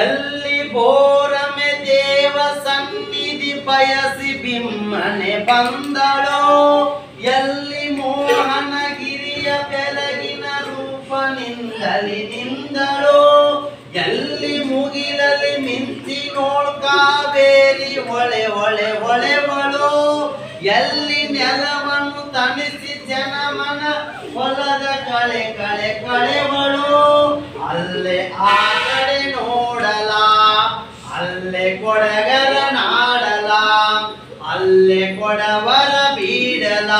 ಎಲ್ಲಿ ಬೋರಮೆ ದೇವ ಸನ್ನಿಧಿ ಬಯಸಿ ಬಿಮ್ಮನೆ ಬಂದಳೋ, ಎಲ್ಲಿ ಮೋಹನಗಿರಿಯ ಬೆಳಗಿನ ರೂಪನಿಂದಲಿ ನಿಂದಳೋ, ಎಲ್ಲಿ ಮುಗಿಲಲ್ಲಿ ಮಿಂಚಿ ಕಾವೇರಿ ಹೊಳೆ ಹೊಳೆ ಹೊಳೆವಳೋ, ಎಲ್ಲಿ ನೆಲವನ್ನು ತಣಿಸಿ ಜನಮನ ಹೊಲದ ಕಳೆ ಕಳೆ ಕಳೆವಳು, ಅಲ್ಲೇ ಆ ಕಡೆ ನೋಡಲ, ಅಲ್ಲೇ ಕೊಡಗರ ನಾಡಲ, ಅಲ್ಲೇ ಕೊಡವರ ಬೀಡಲ.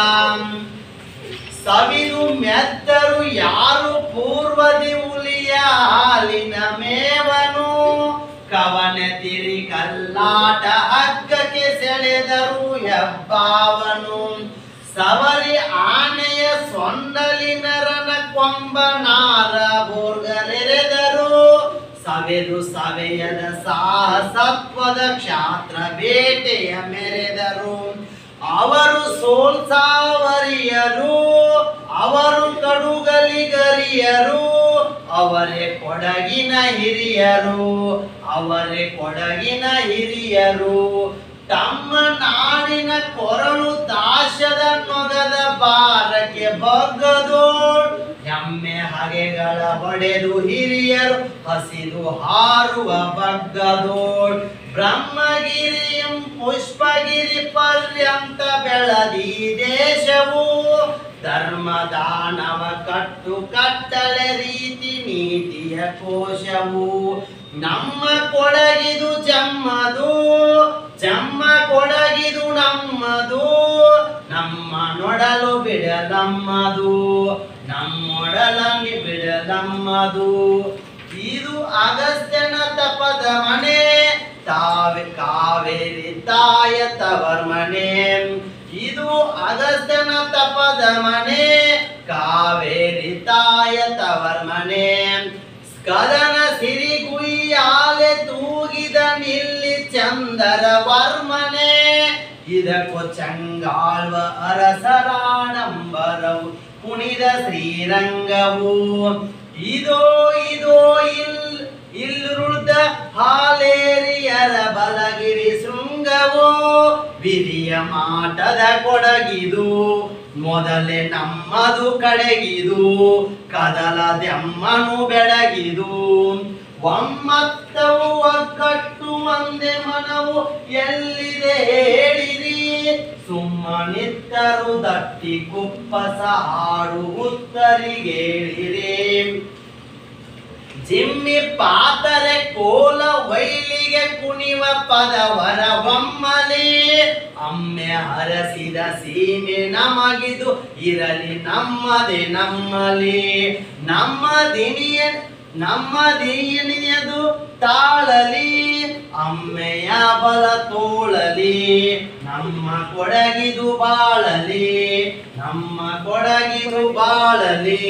ಸವಿದು ಮೆತ್ತರು ಯಾರು ಪೂರ್ವದಿ ಹುಲಿಯ ಹಾಲಿನ ಮೇವನು, ಕವನ ತಿರಿ ಕಲ್ಲಾಟ ಹಗ್ಗಕ್ಕೆ ಸೆಳೆದರು ಹೆಬ್ಬಾವನು, ಸವರಿ ಆನೆಯ ಸೊಂಡಲಿನರನ ಕೊಂಬನಾರ ಬೋರ್ಗರೆರೆದರು, ಸವೆದು ಸವೆಯದ ಸಾಹಸತ್ವದ ಕ್ಷಾತ್ರ ಬೇಟೆಯ ಮೆರೆದರು. ಅವರು ಸೋಲ್ಸಾವರಿಯರು, ಅವರು ಕಡುಗಲಿಗರಿಯರು, ಅವರೇ ಕೊಡಗಿನ ಹಿರಿಯರು, ಅವರೇ ಕೊಡಗಿನ ಹಿರಿಯರು. ತಮ್ಮ ನಾಡಿನ ಕೊರಳು ದಾಶದ ನೊಗದ ಬಾರಕ್ಕೆ ಬಗ್ಗದೋಳ್, ಹೆಮ್ಮೆ ಹಗೆಗಳ ಹೊಡೆದು ಹಿರಿಯರು ಹಸಿದು ಹಾರುವ ಬಗ್ಗದೋಳ್. ಬ್ರಹ್ಮಗಿರಿಯಂ ಪುಷ್ಪಗಿರಿ ಪರ್ಯಂತ ಬೆಳದಿ ದೇಶವು, ಧರ್ಮ ದಾನವ ಕಟ್ಟು ಕಟ್ಟಳೆ ರೀತಿ ನೀತಿಯ ಕೋಶವು. ನಮ್ಮ ಕೊಡಗಿದು ಜಮ್ಮದು, ಜಮ್ಮ ಕೊಡಗಿದು ನಮ್ಮದು, ನಮ್ಮ ನೊಡಲು ಬಿಡಲಮ್ಮದು, ನಮ್ಮೊಡಲಂಗಿ ಬಿಡಲಮ್ಮದು. ಇದು ಅಗಸ್ತ್ಯನ ತಪದ ಮನೆ, ಕಾವೇರಿ ತಾಯ ತವರ್ ಮನೆ. ಇದು ಅಗಸ್ತ್ಯನ ತಪದ ಮನೆ, ಕಾವೇರಿ ತಾಯ ತವರ್ ಮನೆ. ಕದನ ಸಿರಿ ಗುಯ್ಯಾಲೆ ತೂಗಿದ ನಿಲ್ಲಿ ಚಂದರ ವರ್ಮನೆ, ಇದಕ್ಕೂ ಚಂಗಾಳ್ವ ಅರಸರಾಡಂಬರವು ಕುಣಿದ ಶ್ರೀರಂಗವು. ಇದೋ ಇದೋ ಇಲ್ರುಳ್ದ ಹಾಲೇರಿಯರ ಬಲಗಿರಿ ಶೃಂಗವೋ, ಬಿರಿಯ ಮಾಟದ ಕೊಡಗಿದು ಮೊದಲೇ ನಮ್ಮದು ಕಡೆಗಿದು, ಕದಲದೆಮ್ಮನು ಬೆಳಗಿದು. ಒಮ್ಮತ್ತವು ಒಗ್ಗಟ್ಟು ಒಂದೇ ಮನವು ಎಲ್ಲಿದೆ ಹೇಳಿರಿ, ಸುಮ್ಮನಿತ್ತರು ದಟ್ಟಿ ಕುಪ್ಪಸ ಹಾಡು ಉತ್ತರಿಗೇಳಿರಿ. ಜಿಮ್ಮಿ ಪಾತರೆ ಕೋಲ ವೈಲಿಗೆ ಕುಣಿವ ಪದವರ ಒಮ್ಮಲಿ, ಅಮ್ಮೆ ಹರಸಿದ ಸೀಮೆ ನಮಗಿದು ಇರಲಿ ನಮ್ಮದೇ ನಮ್ಮಲಿ. ನಮ್ಮ ದಿನಿಯದು ತಾಳಲಿ, ಅಮ್ಮೆಯ ಬಲ ತೋಳಲಿ, ನಮ್ಮ ಕೊಡಗಿದು ಬಾಳಲಿ, ನಮ್ಮ ಕೊಡಗಿದು ಬಾಳಲಿ.